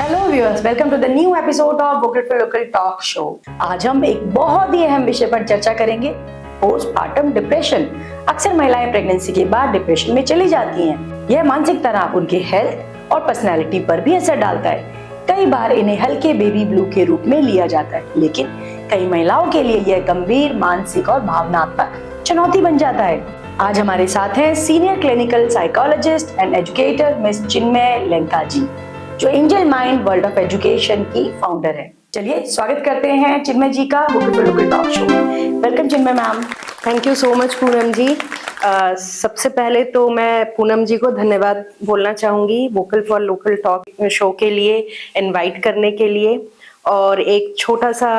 Hello viewers, welcome to the new episode of vocal for local talk show. आज हम एक बहुत ही अहम विषय पर चर्चा करेंगे, पोस्टपार्टम डिप्रेशन। अक्सर महिलाएं प्रेगनेंसी के बाद डिप्रेशन में चली जाती हैं। यह मानसिक तनाव उनके हेल्थ और पर्सनैलिटी पर भी असर डालता है। कई बार इन्हें हल्के बेबी ब्लू के रूप में लिया जाता है, लेकिन कई महिलाओं के लिए यह गंभीर मानसिक और भावनात्मक चुनौती बन जाता है। आज हमारे साथ हैं senior clinical psychologist and educator miss Chinmay Lenka ji, जो angel mind world of education की फाउंडर है। चलिए स्वागत करते हैं चिन्मय जी का vocal for local talk show में। Welcome Chinmay ma'am. Thank you so much Poonam ji. सबसे पहले तो मैं पूनम जी को धन्यवाद बोलना चाहूँगी vocal for local talk show के लिए इनवाइट करने के लिए। और एक छोटा सा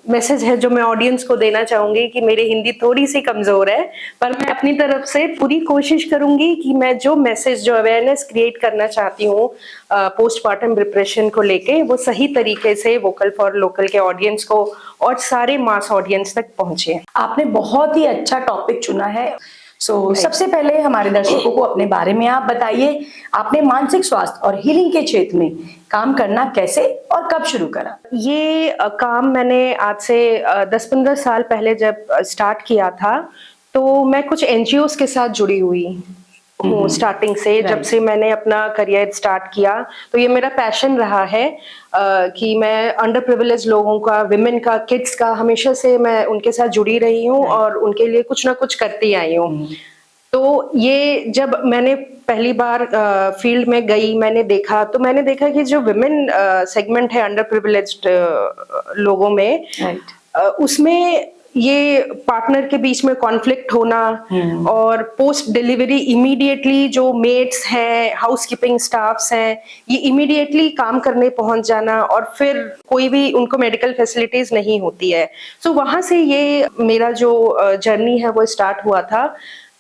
मैसेज है जो मैं ऑडियंस को देना चाहूँगी कि मेरी हिंदी थोड़ी सी कमज़ोर है, पर मैं अपनी तरफ से पूरी कोशिश करूँगी कि मैं जो मैसेज, जो अवेयरनेस क्रिएट करना चाहती हूँ पोस्टपार्टम डिप्रेशन को लेके, वो सही तरीके से वोकल फॉर लोकल के ऑडियंस को और सारे मास ऑडियंस तक पहुँचे। आपने बहुत ही अच्छा टॉपिक चुना है। सबसे पहले हमारे दर्शकों को अपने बारे में आप बताइए। आपने मानसिक स्वास्थ्य और हीलिंग के क्षेत्र में काम करना कैसे और कब शुरू करा? ये काम मैंने आज से 10-15 साल पहले जब स्टार्ट किया था, तो मैं कुछ एनजीओस के साथ जुड़ी हुई हूँ स्टार्टिंग से। जब से मैंने अपना करियर स्टार्ट किया, तो ये मेरा पैशन रहा है कि मैं अंडर प्रिविलेज लोगों का, विमेन का, किड्स का, हमेशा से मैं उनके साथ जुड़ी रही हूँ और उनके लिए कुछ ना कुछ करती आई हूँ। तो ये जब मैंने पहली बार फील्ड में गई, मैंने देखा कि जो विमेन सेगमेंट है अंडर प्रिविलेज्ड लोगों में, उसमें ये पार्टनर के बीच में कॉन्फ्लिक्ट होना और पोस्ट डिलीवरी इमीडिएटली जो मेड्स हैं, हाउसकीपिंग स्टाफ्स हैं, ये इमीडिएटली काम करने पहुंच जाना और फिर कोई भी उनको मेडिकल फैसिलिटीज नहीं होती है। सो वहां से ये मेरा जो जर्नी है वो स्टार्ट हुआ था।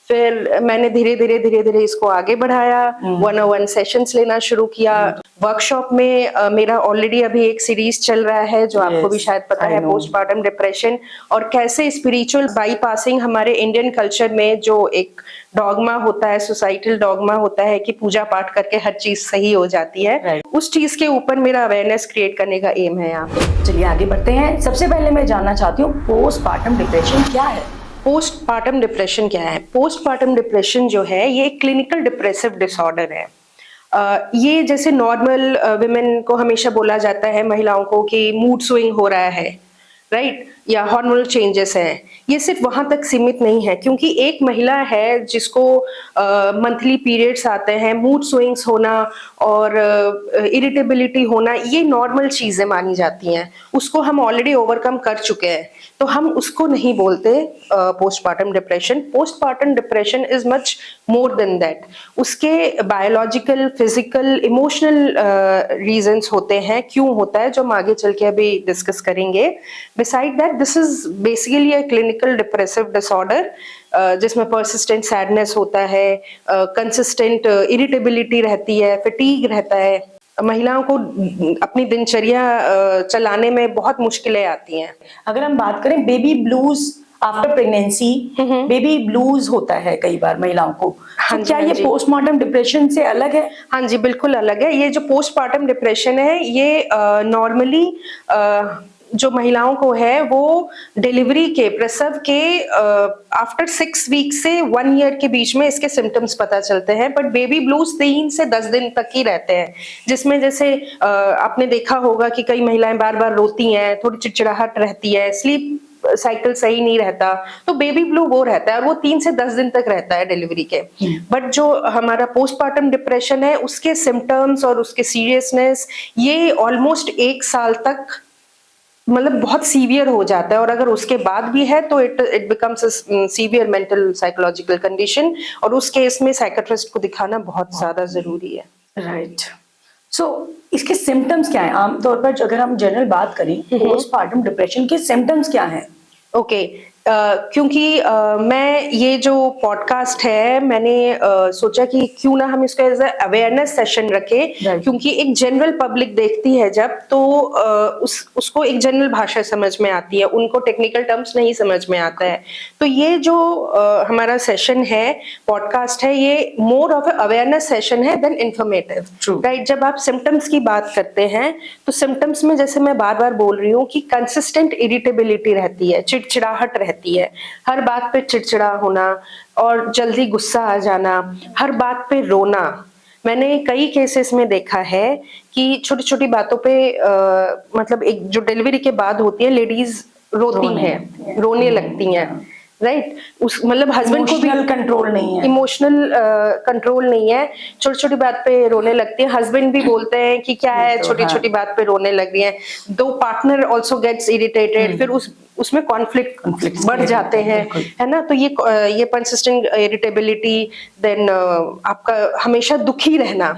फिर मैंने धीरे धीरे इसको आगे बढ़ाया, 101 सेशंस लेना शुरू किया। वर्कशॉप में मेरा ऑलरेडी अभी एक सीरीज चल रहा है जो आपको भी शायद पता है, पोस्टपार्टम डिप्रेशन, और कैसे स्पिरिचुअल बाईपासिंग हमारे इंडियन कल्चर में जो एक डॉगमा होता है, सोसाइटल डॉगमा होता है कि पूजा पाठ करके हर चीज सही हो जाती है, उस चीज के ऊपर मेरा अवेयरनेस क्रिएट करने का एम है यहाँ पे। चलिए आगे बढ़ते हैं। सबसे पहले मैं जानना चाहती हूँ, पोस्टपार्टम डिप्रेशन क्या है? पोस्टपार्टम डिप्रेशन क्या है? पोस्टपार्टम डिप्रेशन जो है ये एक क्लिनिकल डिप्रेसिव डिसऑर्डर है। ये जैसे नॉर्मल विमेन को हमेशा बोला जाता है, महिलाओं को, कि मूड स्विंग हो रहा है, राइट, या हार्मोनल चेंजेस हैं। ये सिर्फ वहां तक सीमित नहीं है, क्योंकि एक महिला है जिसको मंथली पीरियड्स आते हैं, मूड स्विंग्स होना और इरिटेबिलिटी होना, ये नॉर्मल चीजें मानी जाती हैं। उसको हम ऑलरेडी ओवरकम कर चुके हैं, तो हम उसको नहीं बोलते postpartum depression. Postpartum depression is much more than that. उसके बायोलॉजिकल, फिजिकल, इमोशनल रीजंस होते हैं, क्यों होता है, जो हम आगे चल के अभी डिस्कस करेंगे। Beside that, this is basically a clinical depressive disorder जिसमें परसिस्टेंट सैडनेस होता है, कंसिस्टेंट इरिटेबिलिटी रहती है, फटीग रहता है। महिलाओं को अपनी दिनचर्या चलाने में बहुत मुश्किलें आती हैं। अगर हम बात करें baby blues after pregnancy, baby blues होता है कई बार महिलाओं को, तो क्या ये पोस्टमार्टम डिप्रेशन से अलग है? हाँ जी, बिल्कुल अलग है। ये जो पोस्टपार्टम डिप्रेशन है, ये नॉर्मली जो महिलाओं को है वो डिलीवरी के, प्रसव के आफ्टर 6 वीक से 1 ईयर के बीच में इसके सिम्टम्स पता चलते हैं। बट बेबी ब्लूज 3 से 10 दिन तक ही रहते हैं, जिसमें जैसे आपने देखा होगा कि कई महिलाएं बार बार रोती हैं, थोड़ी चिड़चिड़ाहट रहती है, स्लीप साइकिल सही नहीं रहता, तो बेबी ब्लू वो रहता है और वो 3 से 10 दिन तक रहता है डिलीवरी के। बट जो हमारा पोस्टपार्टम डिप्रेशन है, उसके सिम्टम्स और उसके सीरियसनेस ये ऑलमोस्ट 1 साल तक, मतलब बहुत सीवियर हो जाता है। और अगर उसके बाद भी है तो it becomes severe mental psychological condition, और उस केस में साइकियाट्रिस्ट को दिखाना बहुत ज्यादा जरूरी है। राइट। इसके सिम्टम्स क्या हैं? आमतौर पर अगर हम जनरल बात करें, पोस्टपार्टम डिप्रेशन के सिम्टम्स क्या हैं? ओके, क्योंकि मैं ये जो पॉडकास्ट है मैंने सोचा कि क्यों ना हम इसको एज अवेयरनेस सेशन रखें, Right. क्योंकि एक जनरल पब्लिक देखती है जब तो उसको एक जनरल भाषा समझ में आती है, उनको टेक्निकल टर्म्स नहीं समझ में आता है। तो ये जो हमारा सेशन है, पॉडकास्ट है, ये मोर ऑफ अवेयरनेस सेशन है देन इंफॉर्मेटिव। True. राइट, जब आप सिम्टम्स की बात करते हैं तो सिम्टम्स में जैसे मैं बार बार बोल रही हूँ कि कंसिस्टेंट इरिटेबिलिटी रहती है, चिड़चिड़ाहट रहती है, हर बात पे चिड़चिड़ा होना और जल्दी गुस्सा आ जाना, हर बात पे रोना। मैंने कई केसेस में देखा है कि छोटी छोटी बातों पे मतलब एक जो डिलीवरी के बाद होती है, लेडीज रोती रोने हैं, लगती हैं। रोने लगती हैं, राइट। उस मतलब हस्बैंड को भी इमोशनल कंट्रोल नहीं है। इमोशनल कंट्रोल नहीं है, छोटी छोटी बात पे रोने लगती है। हस्बैंड भी बोलते हैं कि क्या है, तो छोटी हाँ। छोटी बात पे रोने लग रही है। दो पार्टनर ऑल्सो गेट्स इरिटेटेड, फिर उसमें कॉन्फ्लिक्ट Conflicts बढ़ create जाते होते हैं, हैं, बिल्कुल। है ना। तो ये परसिस्टेंट इरिटेबिलिटी, देन आपका हमेशा दुखी रहना,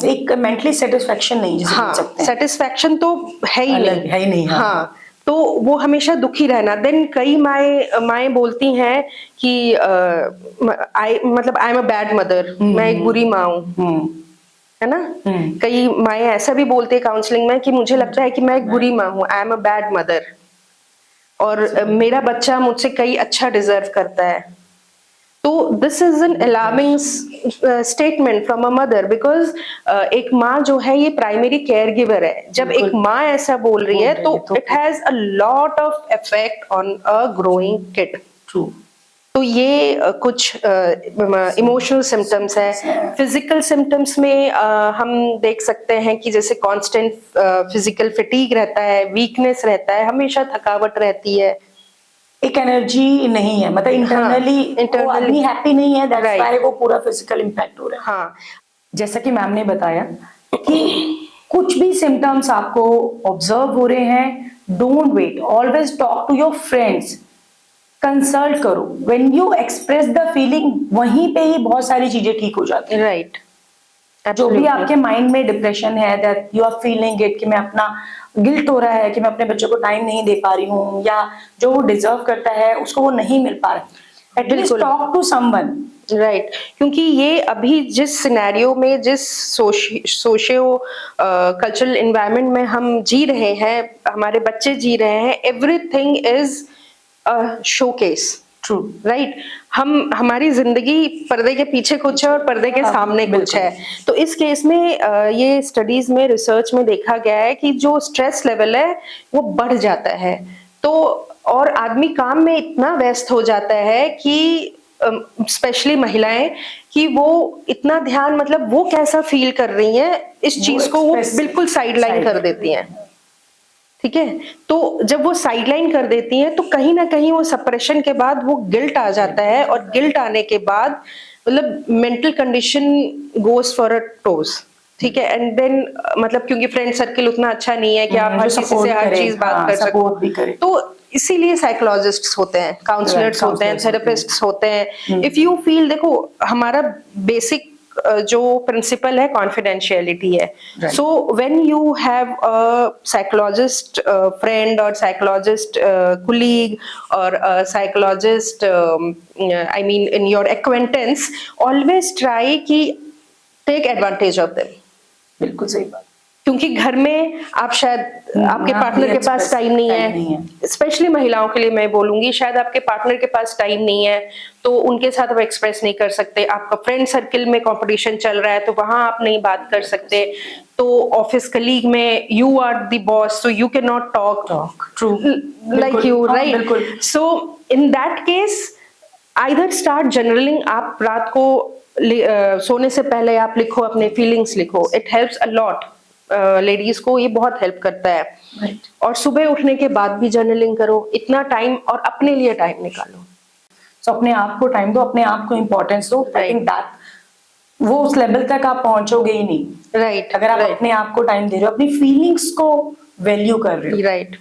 एक मेंटली सेटिस्फेक्शन नहीं जिसे बोल हाँ, सकते हैं। सेटिस्फेक्शन तो है ही अलग नहीं, है ही नहीं, हाँ। हाँ। तो वो हमेशा दुखी रहना। देन कई माएँ बोलती हैं कि I am a bad mother, मैं एक बुरी माँ हूँ, हम्म, है ना। कई माएँ ऐसा भी बोलती है काउंसलिंग में कि मुझे लगता है कि मैं एक बुरी माँ हूँ, आई एम अ बैड मदर, और मेरा बच्चा मुझसे कहीं अच्छा डिजर्व करता है। तो this is an alarming statement from a mother, because एक माँ जो है ये प्राइमरी केयर गिवर है। जब एक बिल्कुल। माँ ऐसा बोल रही है तो तो it has a lot of effect on a growing kid. True. तो ये कुछ इमोशनल सिम्टम्स है। फिजिकल सिम्टम्स में हम देख सकते हैं कि जैसे कांस्टेंट फिजिकल फटीग रहता है, वीकनेस रहता है, हमेशा थकावट रहती है, एक एनर्जी नहीं है, मतलब इंटरनली वो internally- आदमी हैप्पी नहीं है, दैट्स Right. व्हाई वो पूरा फिजिकल इम्पैक्ट हो रहा है। हाँ, जैसा कि मैम ने बताया कि कुछ भी सिम्टम्स आपको ऑब्जर्व हो रहे हैं, don't wait, always talk to your friends, consult करो। When you express the feeling, वहीं पे ही बहुत सारी चीजें ठीक हो जाती हैं। राइट। जो भी आपके माइंड में डिप्रेशन है, that you are feeling it, कि मैं अपना गिल्ट हो रहा है कि मैं अपने बच्चों को टाइम नहीं दे पा रही हूँ, या जो वो डिजर्व करता है उसको वो नहीं मिल पा रहा है, एटलीस्ट बिल्कुल। Talk to someone. राइट, क्योंकि ये अभी जिस सिनेरियो में, जिस सोशियो कल्चरल एनवायरनमेंट में हम जी रहे हैं, हमारे बच्चे जी रहे हैं, everything is showcase. True. Right, हमारी जिंदगी पर्दे के पीछे कुछ है और पर्दे के सामने कुछ है। तो इस केस में ये स्टडीज में, रिसर्च में देखा गया है कि जो स्ट्रेस लेवल है वो बढ़ जाता है। तो और आदमी काम में इतना व्यस्त हो जाता है कि स्पेशली महिलाएं, कि वो इतना ध्यान, मतलब वो कैसा फील कर रही हैं इस चीज को, वो बिल्कुल साइडलाइन कर देती हैं। ठीक है, तो जब वो साइडलाइन कर देती हैं तो कहीं ना कहीं वो सप्रेशन के बाद वो गिल्ट आ जाता है, और गिल्ट आने के बाद मतलब mental condition goes for a toss. ठीक है, एंड देन मतलब क्योंकि फ्रेंड सर्किल उतना अच्छा नहीं है कि आप हर किसी से हर चीज बात कर सको, तो इसीलिए साइकोलॉजिस्ट्स होते हैं, काउंसलर्स होते हैं, थेरेपिस्ट्स होते हैं। इफ यू फील, देखो हमारा बेसिक जो प्रिंसिपल है कॉन्फिडेंशियलिटी है। So when you have a psychologist friend और साइकोलॉजिस्ट कुलीग और psychologist I mean in your acquaintance, always try कि टेक एडवांटेज ऑफ देम। बिल्कुल सही बात। क्योंकि घर में आप शायद आपके पार्टनर के पास टाइम नहीं है, स्पेशली महिलाओं के लिए मैं बोलूंगी, शायद आपके पार्टनर के पास टाइम नहीं है तो उनके साथ आप एक्सप्रेस नहीं कर सकते। आपका फ्रेंड सर्किल में कंपटीशन चल रहा है तो वहां आप नहीं बात कर सकते। तो ऑफिस कलीग में you are the boss, so you can not talk true like you, right. So in that case either start journaling. आप रात को सोने से पहले आप लिखो, अपने फीलिंग्स लिखो, it helps a lot. Ladies को ये बहुत हेल्प करता है। और सुबह उठने के बाद भी जर्नलिंग करो, इतना टाइम, और अपने लिए टाइम निकालो। तो अपने आप को टाइम दो, अपने आप को इम्पोर्टेंस दो। आई थिंक दैट वो उस लेवल तक आप पहुंचोगे ही नहीं। राइट, अगर आप अपने आप को टाइम दे रहे हो, अपनी फीलिंग्स को वैल्यू कर रहे हो। राइट।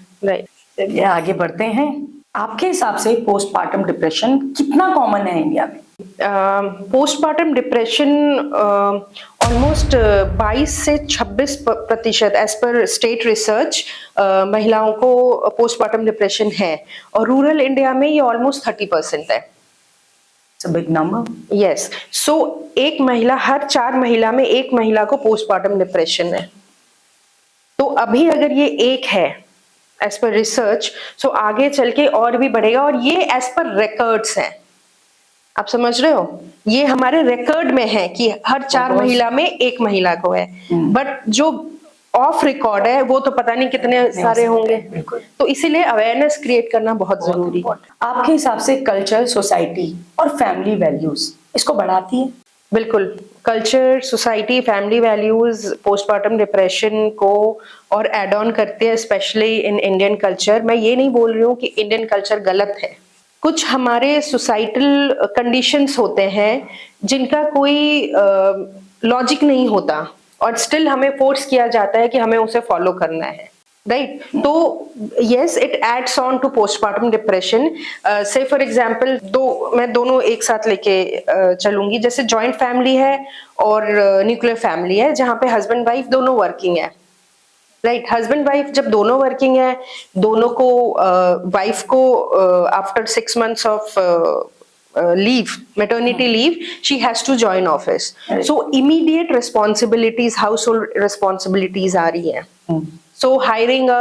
चलिए आगे बढ़ते हैं। आपके हिसाब से पोस्टपार्टम डिप्रेशन कितना कॉमन है इंडिया में? पोस्टमार्टम डिप्रेशन ऑलमोस्ट 22 से 26% एज पर स्टेट रिसर्च महिलाओं को पोस्टमार्टम डिप्रेशन है, और रूरल इंडिया में ये ऑलमोस्ट 30% है। It's a big number. Yes, so एक महिला, हर 4 महिला में एक महिला को पोस्टमार्टम डिप्रेशन है। तो अभी अगर ये एक है एज पर रिसर्च, सो आगे चल के और भी बढ़ेगा, और ये एज पर रिकॉर्ड्स हैं। आप समझ रहे हो, ये हमारे रिकॉर्ड में है कि हर 4 महिला में एक महिला को है, बट जो ऑफ रिकॉर्ड है वो तो पता नहीं कितने सारे होंगे। तो इसीलिए अवेयरनेस क्रिएट करना बहुत जरूरी है। आपके हिसाब से कल्चर, सोसाइटी और फैमिली वैल्यूज इसको बढ़ाती है? बिल्कुल, culture, society, family values postmortem depression को और एड ऑन करते हैं, स्पेशली इन इंडियन कल्चर। मैं ये नहीं बोल रही हूँ कि इंडियन कल्चर गलत है, कुछ हमारे सोसाइटल कंडीशंस होते हैं जिनका कोई लॉजिक नहीं होता, और स्टिल हमें फोर्स किया जाता है कि हमें उसे फॉलो करना है, राइट? तो yes, it adds on to postmortem depression. Say for example, मैं दोनों एक साथ लेके चलूंगी। जैसे जॉइंट फैमिली है और न्यूक्लियर फैमिली है, जहाँ पे हस्बैंड वाइफ दोनों वर्किंग है, राइट? हस्बैंड वाइफ जब दोनों वर्किंग है, दोनों को वाइफ को after 6 months of leave, maternity leave, she has to join office. So immediate responsibilities, household responsibilities आ रही हैं. So hiring a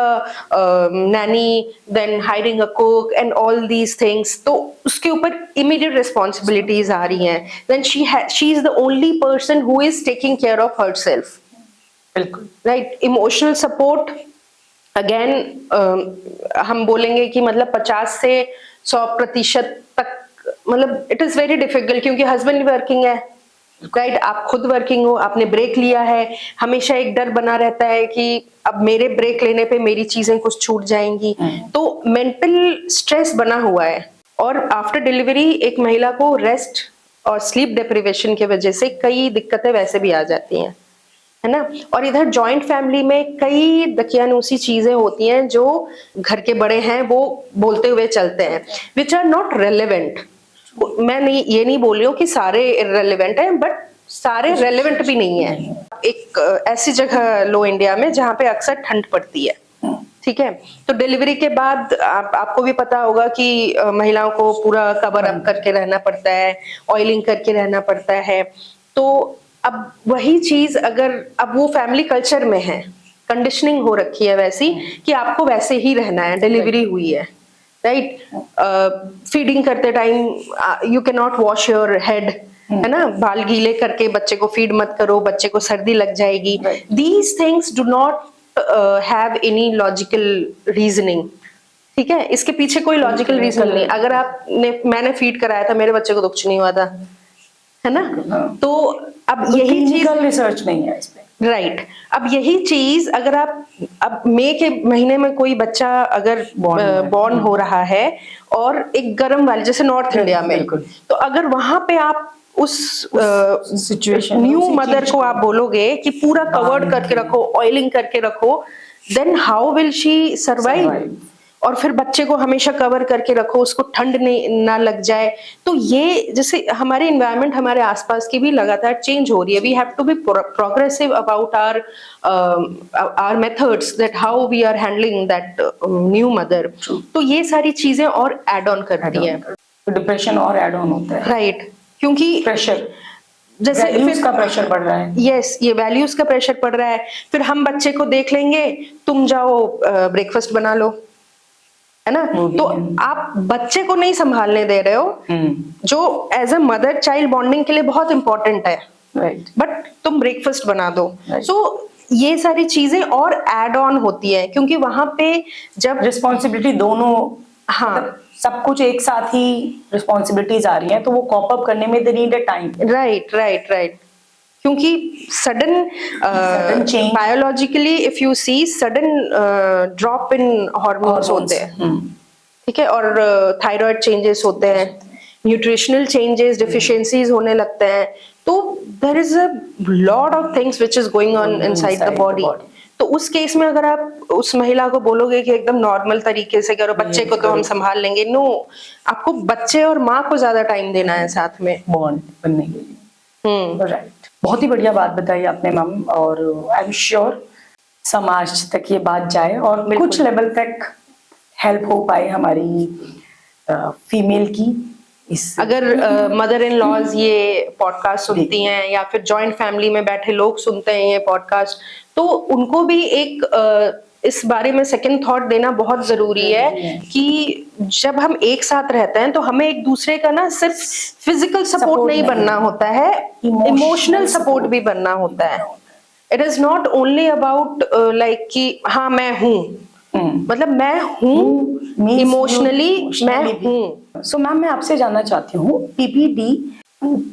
nanny, then hiring a cook and all these things, तो उसके ऊपर immediate responsibilities आ रही हैं. Then she is the only person who is taking care of herself. बिल्कुल, right? Emotional support again, हम बोलेंगे कि मतलब 50 से 100% तक, मतलब इट इज वेरी डिफिकल्ट, क्योंकि हस्बैंड वर्किंग है, राइट? आप खुद वर्किंग हो, आपने ब्रेक लिया है, हमेशा एक डर बना रहता है कि अब मेरे ब्रेक लेने पे मेरी चीजें कुछ छूट जाएंगी, तो मेंटल स्ट्रेस बना हुआ है। और आफ्टर डिलीवरी एक महिला को रेस्ट और स्लीप डिप्रिवेशन की वजह से कई दिक्कतें वैसे भी आ जाती हैं, है ना? और इधर जॉइंट फैमिली में कई दकियानूसी चीजें होती हैं जो घर के बड़े हैं वो बोलते हुए चलते हैं, विच आर नॉट रेलेवेंट। मैं ये नहीं बोल रही हूँ कि सारे इररेलेवेंट हैं, बट सारे रेलेवेंट भी नहीं है। एक ऐसी जगह लो इंडिया में जहाँ पे अक्सर ठंड पड़ती है, ठीक है? तो डिलीवरी के बाद आपको भी पता होगा कि महिलाओं को पूरा कवर अप करके रहना पड़ता है, ऑयलिंग करके रहना पड़ता है। तो अब वही चीज अगर अब वो फैमिली कल्चर में है, कंडीशनिंग हो रखी है वैसी कि आपको वैसे ही रहना है, डिलीवरी हुई है, राइट? फीडिंग करते time you can not wash your head, है ना? बाल गीले करके बच्चे को फीड मत करो, बच्चे को सर्दी लग जाएगी। These things do not have any logical reasoning, ठीक है? इसके पीछे कोई लॉजिकल रीजन नहीं। अगर मैंने फीड कराया था, मेरे बच्चे को तो कुछ नहीं हुआ था, है ना? तो अब यही चीज रिसर्च नहीं है इस पे, राइट? अब यही चीज अगर अब मई के महीने में कोई बच्चा अगर बॉर्न हो रहा है और एक गर्म वाले जैसे नॉर्थ इंडिया में, तो अगर वहां पे आप उस सिचुएशन न्यू मदर को आप बोलोगे कि पूरा कवर्ड करके रखो, ऑयलिंग करके रखो, then how will she survive? और फिर बच्चे को हमेशा कवर करके रखो, उसको ठंड ना लग जाए। तो ये जैसे हमारे एनवायरनमेंट, हमारे आसपास की भी लगातार चेंज हो रही है। We have to be progressive about our methods, that how we are handling that new mother. तो ये सारी चीजें और एड ऑन करती है, डिप्रेशन और एड ऑन होता है, राइट? क्योंकि प्रेशर, जैसे वैल्यूज का प्रेशर बढ़ रहा है। यस, ये वैल्यूज का प्रेशर पड़ रहा है। फिर हम बच्चे को देख लेंगे, तुम जाओ ब्रेकफास्ट बना लो, है ना? तो आप बच्चे को नहीं संभालने दे रहे हो, जो as a mother child bonding के लिए बहुत इंपॉर्टेंट है, राइट? बट तुम ब्रेकफास्ट बना दो। सो ये सारी चीजें और एड ऑन होती है, क्योंकि वहां पे जब रिस्पॉन्सिबिलिटी दोनों, हाँ, मतलब सब कुछ एक साथ ही रिस्पॉन्सिबिलिटीज आ रही हैं, तो वो कॉप अप करने में they need a time, right. क्योंकि sudden change, biologically if you see sudden drop in hormones होते हैं, ठीक है? और थायराइड चेंजेस होते हैं, न्यूट्रिशनल चेंजेस, डिफिशियंसीज होने लगते हैं। तो there is a lot of things which is going on inside the body. तो उस केस में अगर आप उस महिला को बोलोगे कि एकदम नॉर्मल तरीके से करो, बच्चे को तो हम संभाल लेंगे, नो, आपको बच्चे और माँ को ज्यादा टाइम देना है साथ में बॉन्ड बनने के लिए। राइट, बहुत ही बढ़िया बात बताई आपने मैम, और आई एम श्योर समाज तक ये बात जाए और कुछ लेवल तक हेल्प हो पाए हमारी फीमेल की। इस अगर मदर इन लॉज ये पॉडकास्ट सुनती हैं या फिर जॉइंट फैमिली में बैठे लोग सुनते हैं ये पॉडकास्ट, तो उनको भी एक इस बारे में सेकंड थॉट देना बहुत जरूरी है कि जब हम एक साथ रहते हैं तो हमें एक दूसरे का ना सिर्फ फिजिकल सपोर्ट नहीं बनना होता है, इमोशनल सपोर्ट भी बनना होता है। It is not only about like कि हाँ मैं हूँ, मतलब मैं हूँ इमोशनली, मैं हूँ। सो मैम, मैं आपसे जानना चाहती हूँ, पीपीडी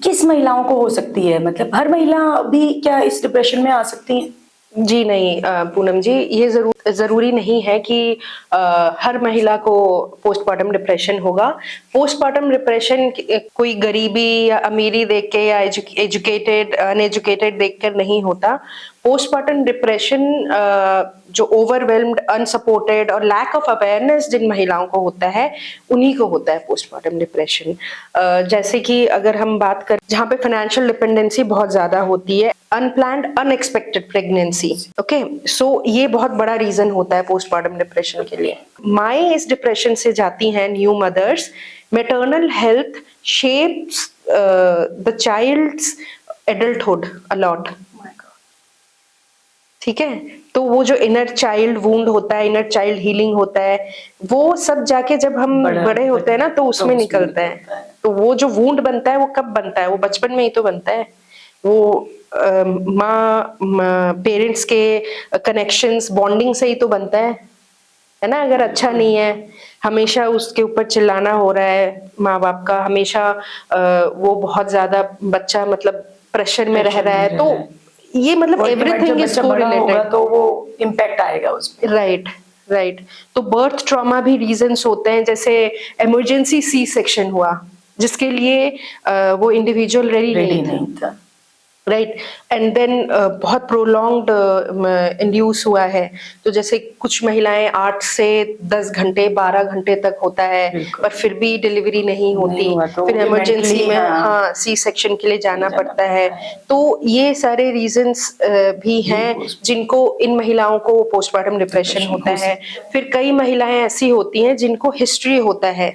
किस महिलाओं को हो सकती है? मतलब हर महिला भी क्या इस डिप्रेशन में आ सकती है? जी नहीं पूनम जी, ये जरूरी नहीं है कि हर महिला को पोस्टमार्टम डिप्रेशन होगा। पोस्टमार्टम डिप्रेशन कोई गरीबी या अमीरी देख के या एजुकेटेड अनएजुकेटेड देखकर नहीं होता। पोस्टमार्टम डिप्रेशन जो ओवरवेल्म्ड, अनसपोर्टेड और लैक ऑफ अवेयरनेस जिन महिलाओं को होता है, उन्हीं को होता है पोस्टमार्टम डिप्रेशन। जैसे कि अगर हम बात करें जहाँ पे फाइनेंशियल डिपेंडेंसी बहुत ज्यादा होती है, अनप्लान्ड अनएक्सपेक्टेड प्रेगनेंसी, ओके, सो ये बहुत बड़ा रीजन होता है पोस्टमार्टम डिप्रेशन के लिए। माएँ इस डिप्रेशन से जाती हैं, new mothers. Maternal health shapes the child's adulthood a lot, ठीक है। तो वो जो इनर चाइल्ड वुंड होता है, इनर चाइल्ड हीलिंग होता है, वो सब जाके जब हम बड़े होते हैं ना तो उसमें निकलता है। तो वो जो वुंड बनता है वो कब बनता है? वो बचपन में ही तो बनता है। वो माँ पेरेंट्स के कनेक्शंस, बॉन्डिंग से ही तो बनता है ना। अगर अच्छा नहीं है, हमेशा उसके ऊपर चिल्लाना हो रहा है माँ बाप का, हमेशा वो बहुत ज्यादा बच्चा मतलब प्रेशर में रह रहा है, तो ये मतलब एवरीथिंग इज कोरिलेटेड, तो वो इम्पैक्ट आएगा उसमें। राइट। तो बर्थ ट्रॉमा भी रीजंस होते हैं, जैसे इमरजेंसी सी सेक्शन हुआ जिसके लिए वो इंडिविजुअल रेडी नहीं था, राइट। एंड देन बहुत प्रोलॉन्ग्ड इंड्यूस हुआ है, तो जैसे कुछ महिलाएं 8 से 10 घंटे 12 घंटे तक होता है पर फिर भी डिलीवरी नहीं होती, फिर इमरजेंसी में हाँ सी सेक्शन के लिए जाना पड़ता है। तो ये सारे रीजंस भी हैं जिनको इन महिलाओं को पोस्टमार्टम डिप्रेशन होता है। फिर कई महिलाएं ऐसी होती हैं जिनको हिस्ट्री होता है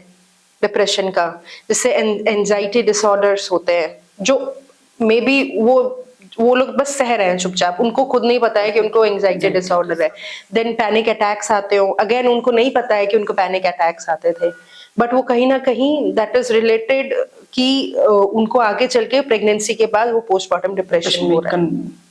डिप्रेशन का, जैसे एंजाइटी डिसऑर्डर्स होते हैं, जो मे बी वो लोग बस सह रहे हैं चुपचाप, उनको खुद नहीं पता है कि उनको एंजाइटी डिसऑर्डर है। देन पैनिक अटैक्स आते हो, अगेन उनको नहीं पता है कि उनको पैनिक अटैक्स आते थे, बट वो कहीं ना कहीं दैट इज रिलेटेड कि उनको आगे चल के प्रेगनेंसी के बाद वो पोस्टमार्टम डिप्रेशन हो रहा है।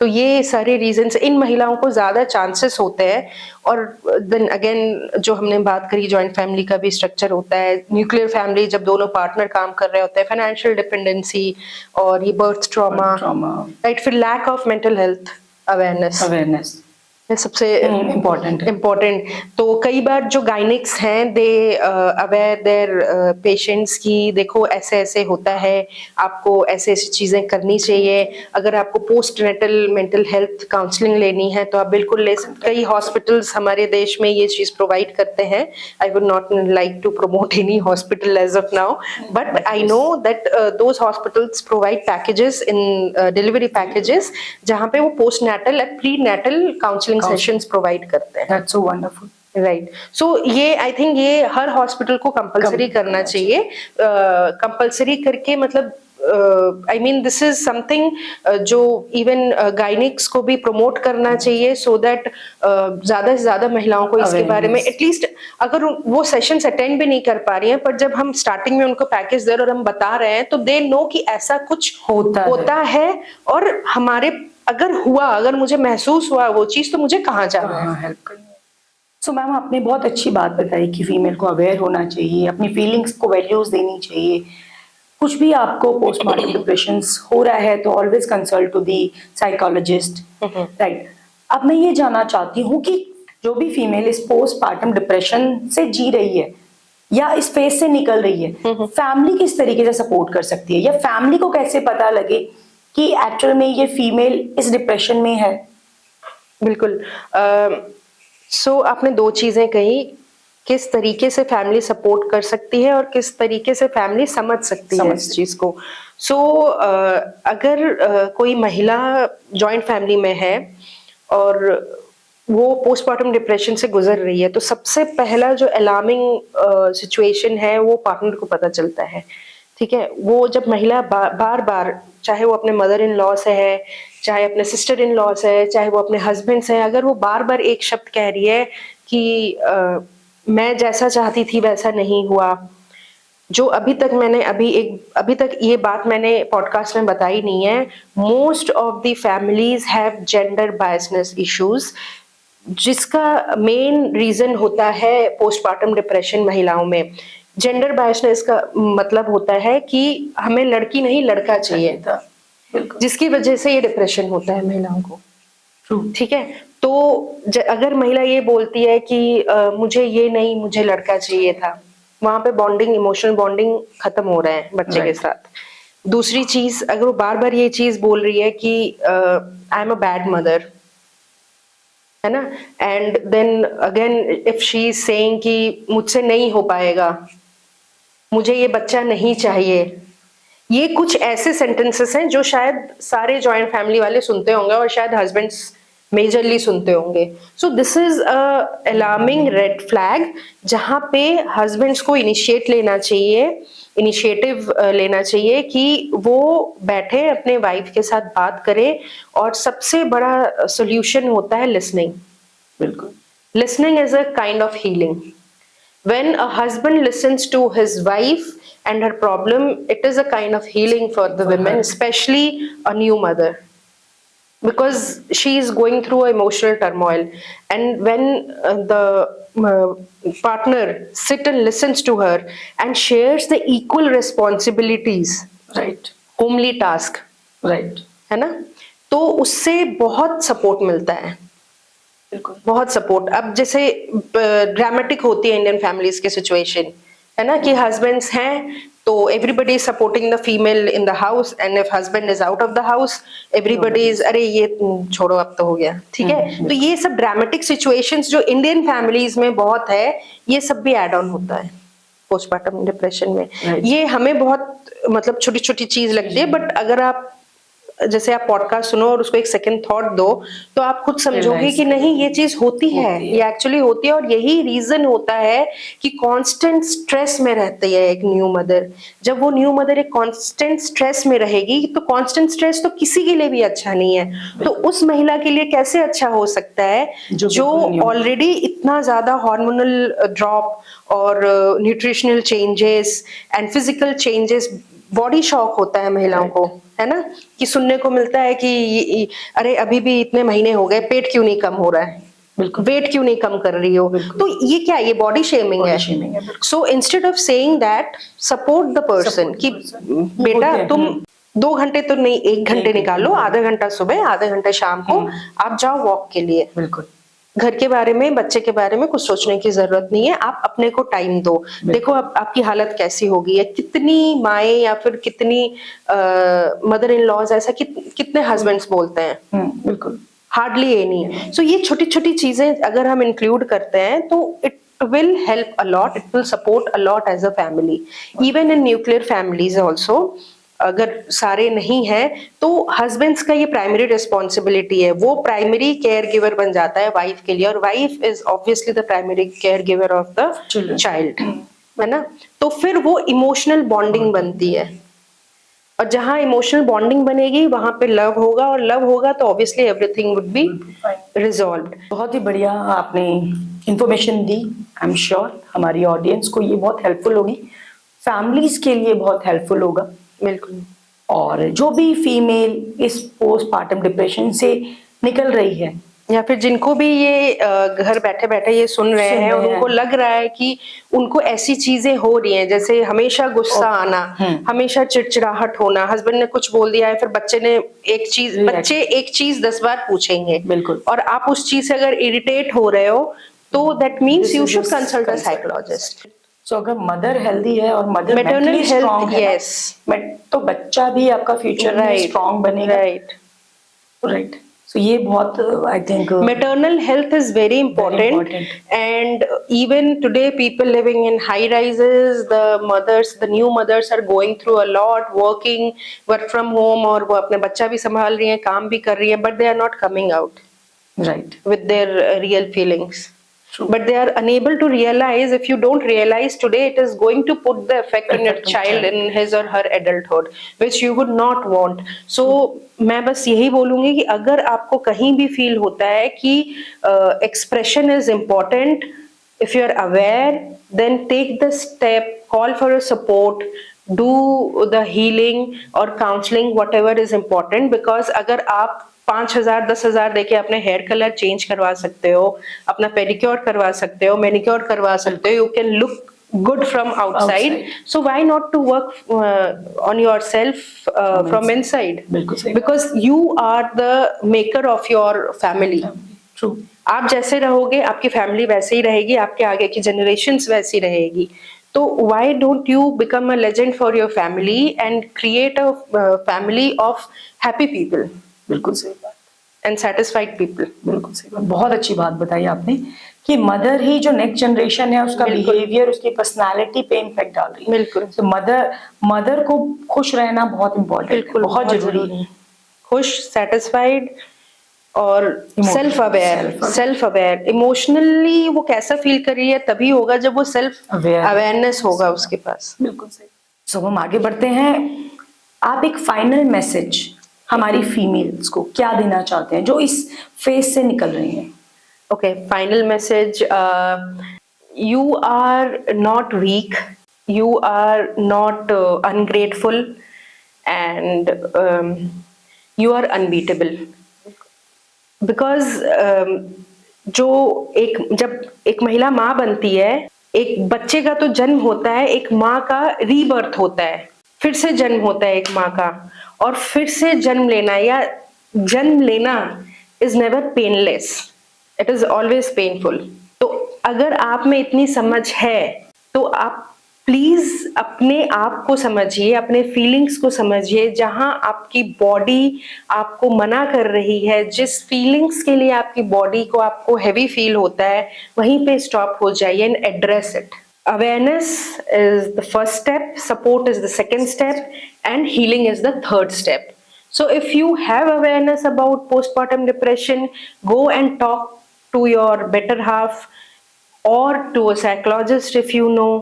तो ये सारे रीजंस, इन महिलाओं को ज्यादा चांसेस होते हैं। और देन अगेन जो हमने बात करी, जॉइंट फैमिली का भी स्ट्रक्चर होता है, न्यूक्लियर फैमिली जब दोनों पार्टनर काम कर रहे होते हैं, फाइनेंशियल डिपेंडेंसी और ये बर्थ ट्रॉमा, राइट। फिर lack of mental health awareness सबसे इम्पोर्टेंट। तो कई बार जो गायनिक्स हैं दे अवेयर देयर पेशेंट्स की, देखो ऐसे ऐसे होता है, आपको ऐसे ऐसी चीजें करनी चाहिए। अगर आपको post natal mental health counselling लेनी है तो आप बिल्कुल ले सकते। कई हॉस्पिटल्स हमारे देश में ये चीज प्रोवाइड करते हैं। I would not like to promote any hospital as of now, but I know that those hospitals provide packages in delivery packages जहाँ पे वो post natal and pre natal counselling sessions provide करते हैं। That's so wonderful. Right. सो ये I think ये हर hospital को compulsory करना चाहिए। कंपलसरी करके मतलब I mean this is something जो इवन गायनिक्स को भी प्रमोट करना चाहिए, सो दैट ज्यादा से ज्यादा महिलाओं को इसके बारे में एटलीस्ट, अगर वो सेशंस अटेंड भी नहीं कर पा रही हैं, पर जब हम स्टार्टिंग में उनको पैकेज दे रहे और हम बता रहे हैं तो दे नो कि ऐसा कुछ होता है और हमारे अगर मुझे महसूस हुआ वो चीज तो मुझे कहाँ जाना है हेल्प करने। सो मैम, आपने बहुत अच्छी बात बताई कि फीमेल को अवेयर होना चाहिए, अपनी फीलिंग्स को वैल्यूज देनी चाहिए। कुछ भी आपको पोस्टमार्टम डिप्रेशन हो रहा है तो always consult to the psychologist, right. अब मैं ये जानना चाहती हूँ कि जो भी फीमेल इस पोस्टमार्टम डिप्रेशन से जी रही है या इस फेज से निकल रही है, फैमिली किस तरीके से सपोर्ट कर सकती है, या फैमिली को कैसे पता लगे कि एक्चुअल में ये फीमेल इस डिप्रेशन में है? बिल्कुल। सो आपने दो चीजें कही, किस तरीके से फैमिली सपोर्ट कर सकती है और किस तरीके से फैमिली समझ सकती है इस चीज को। सो अगर कोई महिला जॉइंट फैमिली में है और वो पोस्टमार्टम डिप्रेशन से गुजर रही है, तो सबसे पहला जो अलार्मिंग सिचुएशन है वो पार्टनर को पता चलता है। ठीक है, वो जब महिला बार बार, चाहे वो अपने मदर इन लॉ से है, चाहे अपने सिस्टर इन लॉ से है, चाहे वो अपने हस्बैंड से है, अगर वो बार बार एक शब्द कह रही है कि मैं जैसा चाहती थी वैसा नहीं हुआ, जो अभी तक ये बात मैंने पॉडकास्ट में बताई नहीं है, most of the families have gender biasness issues, जिसका मेन रीजन होता है पोस्टमार्टम डिप्रेशन महिलाओं में। जेंडर बायसनेस का मतलब होता है कि हमें लड़की नहीं लड़का चाहिए था, जिसकी वजह से ये डिप्रेशन होता है महिलाओं को। ठीक है, तो अगर महिला ये बोलती है कि मुझे ये नहीं, मुझे लड़का चाहिए था, वहां पे बॉन्डिंग, इमोशनल बॉन्डिंग खत्म हो रहा है बच्चे के साथ। दूसरी चीज, अगर वो बार बार ये चीज बोल रही है कि I am a bad mother, है ना, and then again if she is saying कि मुझसे नहीं हो पाएगा, मुझे ये बच्चा नहीं चाहिए, ये कुछ ऐसे सेंटेंसेस हैं जो शायद सारे जॉइंट फैमिली वाले सुनते होंगे और शायद हस्बैंड्स मेजरली सुनते होंगे। So this is a alarming red flag, जहां पे हस्बैंड्स को इनिशिएटिव लेना चाहिए कि वो बैठे अपने वाइफ के साथ बात करें। और सबसे बड़ा सोल्यूशन होता है लिसनिंग। बिल्कुल, listening is a kind of healing. When a husband listens to his wife and her problem, it is a kind of healing for the women, especially a new mother, because she is going through emotional turmoil. And when the partner sit and listens to her and shares the equal responsibilities, right, homely task, right, है ना, तो उससे बहुत support मिलता है, बहुत support. अब जैसे ड्रामेटिक होती है इंडियन फैमिलीज की सिचुएशन, है ना, कि हस्बैंड्स हैं तो everybody is supporting the female in the house, and if husband is out of the house, everybody is अरे ये छोड़ो अब तो हो गया। ठीक है, तो ये सब ड्रामेटिक सिचुएशंस जो इंडियन फैमिलीज में बहुत है, ये सब भी एड ऑन होता है पोस्टमार्टम डिप्रेशन में। ये हमें बहुत मतलब छोटी छोटी चीज लगती है, बट अगर आप जैसे आप पॉडकास्ट सुनो और उसको एक सेकंड थॉट दो, तो आप खुद समझोगे कि नहीं, ये चीज होती है, ये एक्चुअली होती है। और यही रीजन होता है कि कांस्टेंट स्ट्रेस में रहती है एक न्यू मदर। जब वो न्यू मदर एक कांस्टेंट स्ट्रेस में रहेगी, तो कांस्टेंट स्ट्रेस तो किसी के लिए भी अच्छा नहीं है। तो उस महिला के लिए कैसे अच्छा हो सकता है जो ऑलरेडी इतना ज्यादा हार्मोनल ड्रॉप और nutritional changes and physical changes, body shock होता है महिलाओं को, है ना, कि सुनने को मिलता है कि अरे अभी भी इतने महीने हो गए, पेट क्यों नहीं कम हो रहा है, वेट क्यों नहीं कम कर रही हो। तो ये क्या, ये बॉडी शेमिंग है। So instead of saying that, support the person कि बेटा तुम 2 घंटे तो नहीं, 1 घंटे निकालो, आधा घंटा सुबह, आधा घंटा शाम को आप जाओ वॉक के लिए। बिल्कुल, घर के बारे में, बच्चे के बारे में कुछ सोचने की जरूरत नहीं है, आप अपने को टाइम दो। देखो अब आपकी हालत कैसी हो गई है, कितनी माएं या फिर कितनी मदर इन लॉज ऐसा कितने हस्बैंड्स बोलते हैं, बिल्कुल हार्डली एनी है। सो ये छोटी छोटी चीजें अगर हम इंक्लूड करते हैं तो it will help a lot, it will support a lot as a family, even in nuclear families also। अगर सारे नहीं है तो हस्बैंड्स का ये प्राइमरी रिस्पॉन्सिबिलिटी है, वो प्राइमरी केयर गिवर बन जाता है वाइफ के लिए, और wife is obviously the primary care giver of the child, है ना। तो फिर वो इमोशनल बॉन्डिंग बनती है, और जहां इमोशनल बॉन्डिंग बनेगी वहां पे लव होगा, और लव होगा तो obviously everything would be resolved. बहुत ही बढ़िया आपने information the. I am sure हमारी ऑडियंस को ये बहुत हेल्पफुल होगी, फैमिलीज के लिए बहुत हेल्पफुल होगा। बिल्कुल, और जो भी फीमेल इस पोस्टमार्टम डिप्रेशन से निकल रही है, या फिर जिनको भी ये घर बैठे बैठे ये सुन रहे हैं और उनको लग रहा है कि उनको ऐसी चीजें हो रही हैं, जैसे हमेशा गुस्सा आना, हमेशा चिड़चिड़ाहट होना, हस्बैंड ने कुछ बोल दिया है, फिर बच्चे एक चीज 10 बार पूछेंगे, बिल्कुल, और आप उस चीज से अगर इरिटेट हो रहे हो तो that means you should consult a psychologist. So अगर मदर हेल्दी है और मदर मैटरनल हेल्थ, यस, तो बच्चा भी आपका फ्यूचर में स्ट्रांग बनेगा। राइट। So ये बहुत I think maternal health is very important, and even today people living in high rises, the new mothers are going through a lot, working, work from home, और वो अपने बच्चा भी संभाल रही हैं, काम भी कर रही हैं, but they are not coming out right with their real feelings. But they are unable to realize. If you don't realize today, it is going to put the effect on your child in his or her adulthood, which you would not want. So मैं बस यही बोलूंगी कि अगर आपको कहीं भी feel होता है कि expression is important, if you are aware, then take the step, call for a support, do the healing or counseling, whatever is important. Because अगर आप 5,000 10,000 देके अपने हेयर कलर चेंज करवा सकते हो, अपना पेडिक्योर करवा सकते हो, मैनिक्योर करवा सकते हो, you can look good from outside. So why not to work on yourself from inside? Because you are the maker of your family. True. आप जैसे रहोगे आपकी फैमिली वैसे ही रहेगी, आपके आगे की जनरेशन्स वैसी रहेगी. तो why don't you become a legend for your family and create a family of happy people? बिल्कुल सही बात. And satisfied people. बिल्कुल सही बात. बहुत अच्छी बात बताई आपने कि मदर ही जो नेक्स्ट जनरेशन है उसका बिहेवियर, उसकी पर्सनालिटी पे इम्पैक्ट डाल रही है. बिल्कुल. तो मदर को खुश रहना बहुत इम्पोर्टेंट है, बहुत जरूरी है. खुश, सेटिस्फाइड और सेल्फ अवेयर. इमोशनली वो कैसा फील कर रही है तभी होगा जब वो सेल्फ अवेयरनेस होगा उसके पास. बिल्कुल सही. सो हम आगे बढ़ते हैं. आप एक फाइनल मैसेज हमारी फीमेल्स को क्या देना चाहते हैं जो इस फेज से निकल रही हैं? Okay, final message. You are not weak. You are not ungrateful, and you are unbeatable. Because जब एक महिला माँ बनती है, एक बच्चे का तो जन्म होता है, एक माँ का रीबर्थ होता है, फिर से जन्म होता है एक माँ का, और फिर से जन्म लेना या जन्म लेना is never painless. It is always painful. तो अगर आप में इतनी समझ है तो आप प्लीज अपने आप को समझिए, अपने फीलिंग्स को समझिए. जहां आपकी बॉडी आपको मना कर रही है, जिस फीलिंग्स के लिए आपकी बॉडी को आपको हैवी फील होता है, वहीं पे स्टॉप हो जाइए and address it. Awareness is the first step, support is the second step, and healing is the third step. So if you have awareness about postpartum depression, go and talk to your better half, or to a psychologist if you know,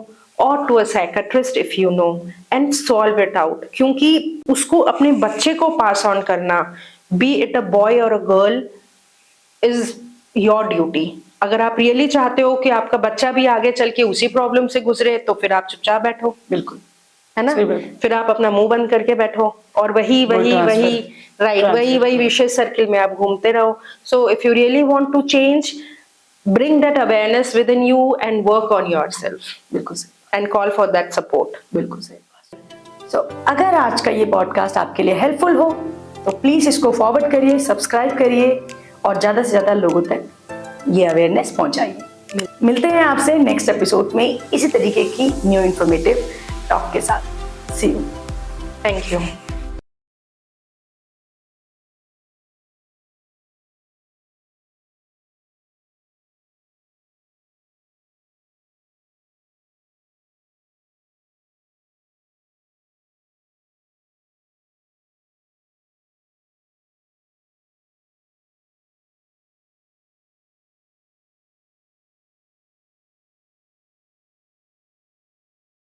or to a psychiatrist if you know, and solve it out. क्योंकि उसको अपने बच्चे को pass on करना, be it a boy or a girl, is your duty. अगर आप really चाहते हो कि आपका बच्चा भी आगे चल के उसी प्रॉब्लम से गुजरे, तो फिर आप चुपचाप बैठो. बिल्कुल, है ना? फिर आप अपना मुंह बंद करके बैठो और वही विशेष सर्किल में आप घूमते रहो. So if you really want to change, bring that awareness with in you and work on yourself. बिल्कुल सही. And call for that support. बिल्कुल सही. सो अगर आज का ये पॉडकास्ट आपके लिए हेल्पफुल हो तो प्लीज इसको फॉरवर्ड करिए, सब्सक्राइब करिए और ज्यादा से ज्यादा लोगों तक ये अवेयरनेस पहुंचाइए. मिलते हैं आपसे नेक्स्ट एपिसोड में इसी तरीके की न्यू इन्फॉर्मेटिव टॉक के साथ. सी यू. Thank you.